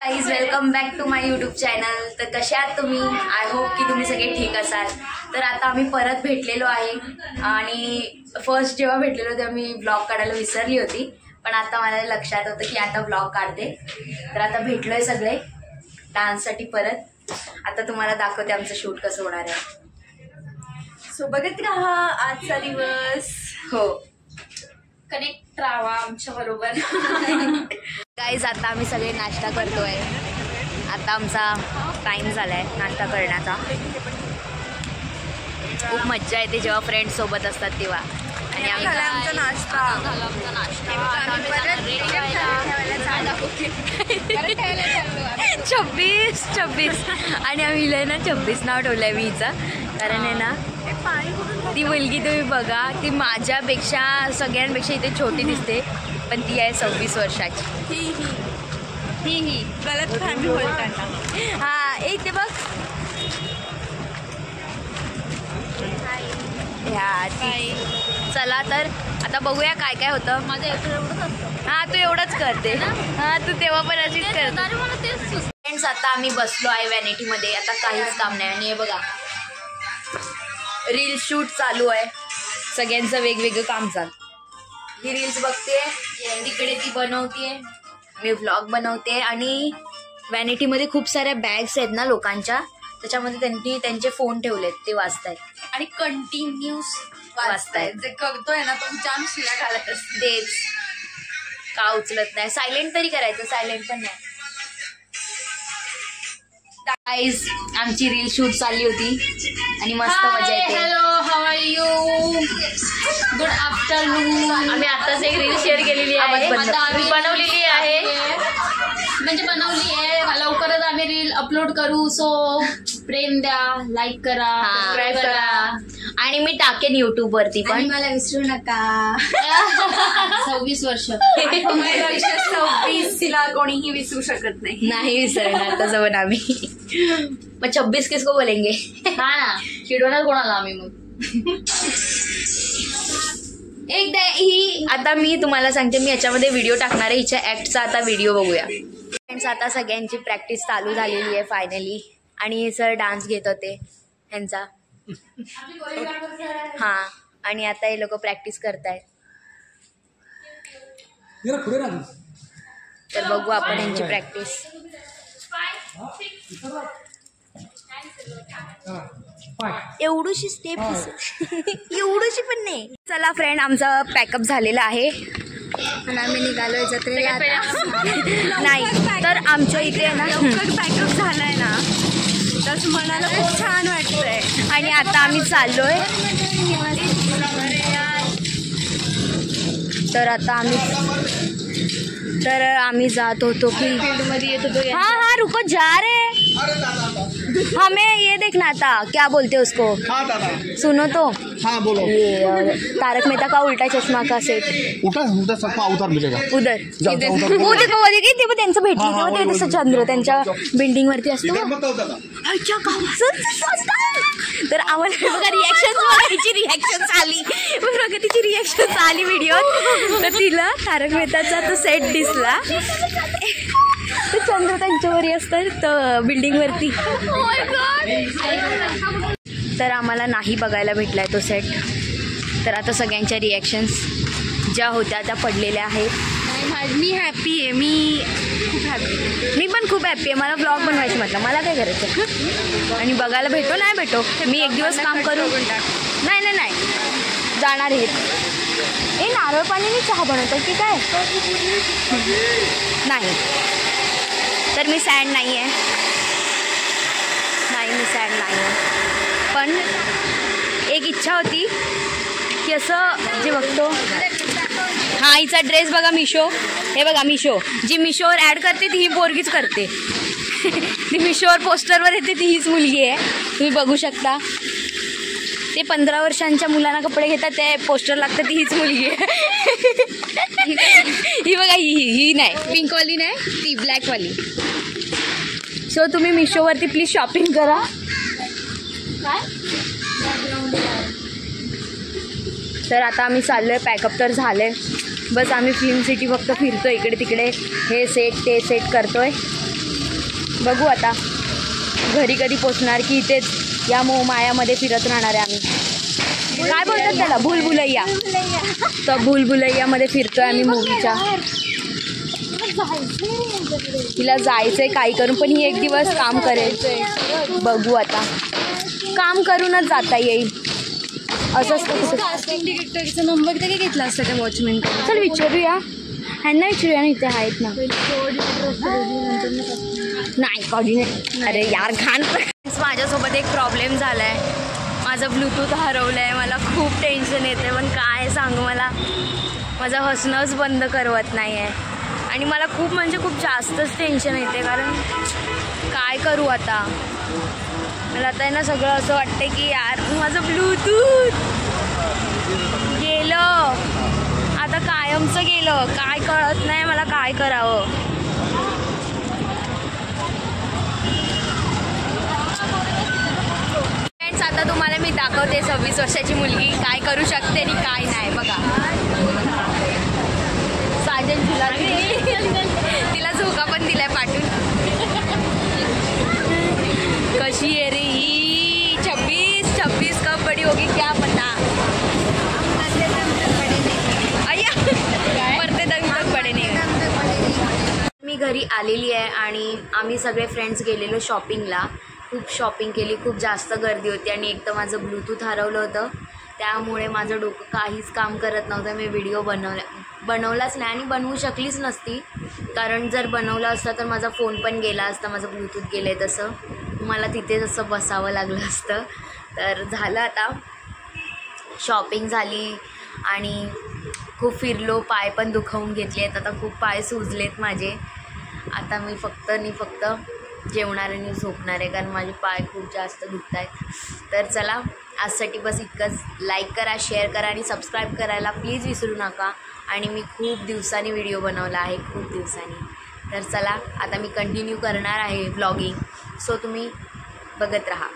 Guys welcome back to my YouTube channel. तर कशा आहात तुम्ही? आय होप की तुम्ही सगळे ठीक असाल. तर आता आम्ही परत भेटलेलो आहे आणि फर्स्ट जेव्हा भेटलेलो तेव्हा मी ब्लॉग काढायला विसरली होती, पण आता मला लक्षात होतं की आता ब्लॉग काढते. तर आता भेटलोय सगळे डान्ससाठी परत. आता तुम्हाला दाखवते आमचं शूट कसं होणार आहे. सो बघत राहा आजचा दिवस. हो, कनेक्ट राहा आमच्या बरोबर. गाईज आता आम्ही सगळे नाश्ता करतोय. आता आमचा टाइम झालाय नाश्ता करण्याचा. खूप मज्जा येते जेव्हा फ्रेंड्स सोबत असतात तेव्हा. आणि आम्ही आमचा नाश्ता 26 आणि आम्ही हिला ना 26 नाव ठेवलंय मी हिचं. कारण आहे ना ती मुलगी तुम्ही बघा, ती माझ्यापेक्षा सगळ्यांपेक्षा इथे छोटी दिसते, पण ती आहे 26 वर्षाची. ही गलत फॅमिली बोलताना. हा एक ते बघ. ह्या ती. चला तर आता बघूया काय काय होतं. माझं एवढंच असतं. हा तू एवढंच करते ना. हा तू तेव्हा पण अशीच करते. फ्रेंड्स आता आम्ही बसलो आहे व्हॅनिटीमध्ये. आता काहीच काम नाही. आणि हे बघा रील शूट चालू आहे. सगळ्यांचं वेगवेगळं काम चालू. ही रील्स बघते, तिकडे ती बनवते, मी व्लॉग बनवते. आणि व्हॅनिटीमध्ये खूप साऱ्या बॅग्स आहेत ना लोकांच्या, त्याच्यामध्ये त्यांनी त्यांचे फोन ठेवलेत, ते वाचतायत आणि कंटिन्यूस वाचतायत. जे करतोय ना तो जाम शिव्या घालत असते. तेच का उचलत नाही. सायलेंट तरी करायचं, सायलेंट पण नाही. गाईज आमची रील शूट चालली होती आणि मस्त मजा येते. Hello, how are you, good afternoon. आम्ही आताच एक रील शेअर केलेली आहे, बनवलेली आहे. म्हणजे बनवली आहे. लवकरच आम्ही रील अपलोड करू. सो प्रेम द्या, लाईक करा, सबस्क्राईब करा. आणि मी टाकेन युट्यूब वरती पण. मला विसरू नका. 26 वर्ष 26 तिला कोणीही विसरू शकत नाही विसरणार तसं पण आम्ही. मग 26 किसको बोलेंगे. हा ना, चिडवणार कोणाला आम्ही मग. एकदा ही आता मी तुम्हाला सांगते, मी याच्यामध्ये व्हिडिओ टाकणार आहे. हिच्या ऍक्टचा आता व्हिडिओ बघूया. फ्रेंड्स आता सगळ्यांची प्रॅक्टिस चालू झालेली आहे फायनली. आणि हे सर डान्स घेत होते ह्यांचा. हा, आणि आता हे लोक प्रॅक्टिस करतायत. तर बघू आपण यांची प्रॅक्टिस. एवढीशी स्टेप एवढीशी पण नाही. चला फ्रेंड, आमचा पॅकअप झालेला आहे आणि आम्ही निघालोय जत्रेला. नाही तर आमच्या इथे ना पॅकअप झालाय ना, तर मनाला खूप छान वाटतंय. आणि आता आम्ही चाललोय. तर आम्ही जात होतो की फील्डमध्ये येत होतो. हाँ रुको जा रहे हमें ये देखना था, क्या बोलते उसको. हाँ दादा. सुनो तो. हाँ बोलो. ये तारक मेहता का उल्टा चष्मा का सेट. उधर सबका उधर मिलेगा. उधर जाऊ, जाऊ, जाऊ. वो देखो ते त्यांचं भेटली तेव्हा ते तसं चंद्र त्यांच्या बिल्डिंग वरती असतो. तर आम्हाला बघा रिॲक्शन आली. बघा तिची रिॲक्शन आली व्हिडिओ. तर तिला तारक मेहताचा तो सेट दिसला. ते चंद्र त्यांच्यावरती असतात बिल्डिंग वरती. तर आम्हाला नाही बघायला भेटलाय तो सेट. तर आता सगळ्यांच्या रिॲक्शन्स ज्या होत्या त्या पडलेल्या आहेत. मी हॅपी आहे. मी पण खूप हॅपी आहे. मला ब्लॉग बनवायचं म्हटलं, मला काय करायचं. आणि बघायला भेटो नाही भेटो, मी एक दिवस काम करू. नाही जाणार आहेत. ए नारळ पाणीने चहा बनवतो की काय. नाही तर मी सॅड नाही आहे. मी सॅड नाही आहे. पण एक इच्छा होती की असं जे बघतो. हा, हिचा ड्रेस बघा मिशो. हे बघा मिशो, जी मिशोवर ॲड करते ती ही पोरगीच करते. ती मिशोवर पोस्टरवर येते ती हीच मुलगी आहे. तुम्ही बघू शकता. ते 15 वर्षांच्या मुलांना कपडे घेतात, ते पोस्टर लागतं, ती हीच मुलगी आहे. ही बघा, ही नाही पिंकवाली नाही, ती ब्लॅकवाली. सो तुम्ही मिशोवरती प्लीज शॉपिंग करा. तर आता आम्ही चाललोय. पॅकअप तर झालंय. बस आम्ही फिल्म सिटी फक्त फिरतोय इकडे तिकडे. हे सेट ते सेट करतोय. बघू आता घरी कधी पोचणार की इथेच या मोहमायामध्ये फिरत राहणार आहे आम्ही. काय बोलतात त्याला, भूलभुलैया. तर भूलभुलैयामध्ये फिरतोय आम्ही मूवीच्या. तिला जायचंय काही करून, पण ही एक दिवस काम करेल. बघू आता, काम करूनच जाता येईल असं असतं. कास्टिंग डिरेक्टरचा नंबर तरी घेतला असता त्या वॉचमॅन. चल विचारूया, ह्यांना विचारूया ना, इथे आहेत ना. नाही कॉर्डिनेट. अरे यार घाण. माझ्यासोबत एक प्रॉब्लेम झाला आहे, माझं ब्लूटूथ हरवलं आहे. मला खूप टेन्शन येते, पण काय सांगू, मला माझं हसणंच बंद करवत नाही आहे. आणि मला खूप म्हणजे खूप जास्तच टेन्शन येते, कारण काय करू आता. मला आता आहे ना सगळं असं वाटतं की यार माझं ब्लूटूथ गेलं, आता कायमचं गेलं. काय कळत नाही मला काय करावं. फ्रेंड्स, आता तुम्हाला मी दाखवते 26 वर्षाची मुलगी काय करू शकते आणि काय नाही. बघा साजन तुला तिला झोका पण दिलाय पाठवून. कशी आहे रे ही. 26 कब बड़ी होगी क्या पता. अय्या मरते दम तक बडे नाही. मी घरी आलेली आहे आणि आम्ही सगळे फ्रेंड्स गेलेलो शॉपिंगला. खूप शॉपिंग केली, खूप जास्त गर्दी होती आणि एक तर माझं ब्लूटूथ हरवलं होतं, त्यामुळे माझं डोकं काहीच काम करत नव्हतं. मी व्हिडिओ बनवलाच नाही आणि बनवू शकलीच नसती, कारण जर बनवलं असतं तर माझा फोन पण गेला असता. माझं ब्लूटूथ गेलं आहे तसं मला तिथेच असं बसावं लागलं असतं. तर झालं, आता शॉपिंग झाली आणि खूप फिरलो, पाय पण दुखवून घेतले आहेत. आता खूप पाय सुजलेत माझे. आता मी फक्त जेवणार आणि झोपणार आहे, कारण माझे पाय खूप जास्त दुखत आहेत. तर चला, आजसाठी बस इतकंच. लाईक करा, शेअर करा आणि सबस्क्राईब करायला प्लीज विसरू नका. आणि मी खूप दिवसांनी व्हिडिओ बनवला आहे, खूप दिवसांनी. तर चला, आता मी कंटिन्यू करणार आहे व्लॉगिंग, सो तुम्ही बघत राहा.